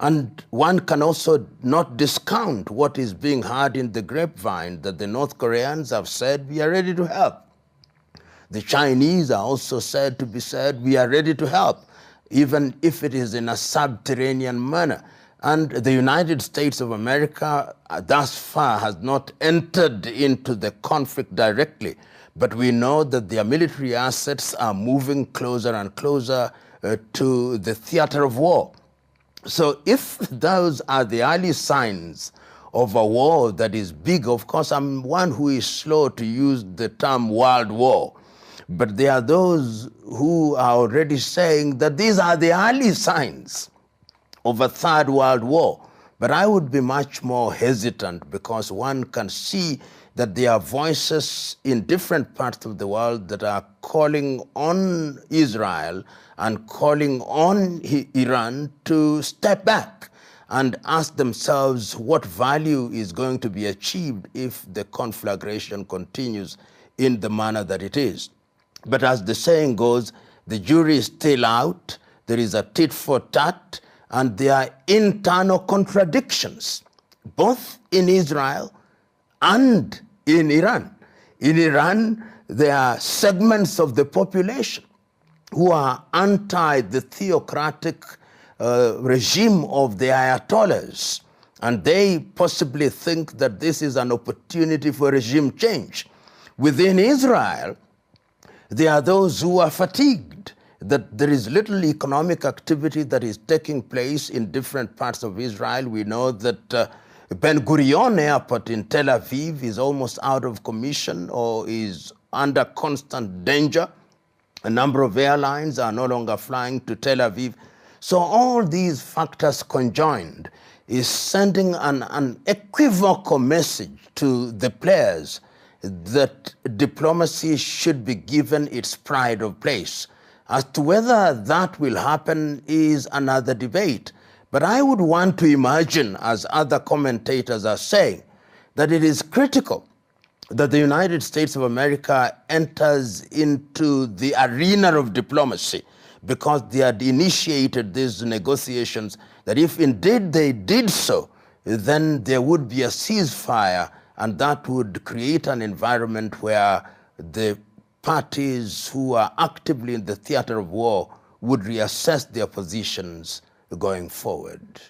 And one can also not discount what is being heard in the grapevine, that the North Koreans have said, we are ready to help. The Chinese are also said to be said, we are ready to help, even if it is in a subterranean manner. And the United States of America thus far has not entered into the conflict directly, but we know that their military assets are moving closer and closer to the theater of war. So if those are the early signs of a war that is big, of course, I'm one who is slow to use the term world war, but there are those who are already saying that these are the early signs of a third world war. But I would be much more hesitant, because one can see that there are voices in different parts of the world that are calling on Israel and calling on Iran to step back and ask themselves what value is going to be achieved if the conflagration continues in the manner that it is. But as the saying goes, the jury is still out, there is a tit for tat, and there are internal contradictions, both in Israel and in Iran. In Iran, there are segments of the population who are anti the theocratic regime of the Ayatollahs, and they possibly think that this is an opportunity for regime change. Within Israel, there are those who are fatigued that there is little economic activity that is taking place in different parts of Israel. We know that Ben Gurion Airport in Tel Aviv is almost out of commission or is under constant danger. A number of airlines are no longer flying to Tel Aviv. So all these factors conjoined is sending an unequivocal message to the players that diplomacy should be given its pride of place. As to whether that will happen is another debate. But I would want to imagine, as other commentators are saying, that it is critical that the United States of America enters into the arena of diplomacy, because they had initiated these negotiations, that if indeed they did so, then there would be a ceasefire, and that would create an environment where the parties who are actively in the theater of war would reassess their positions going forward.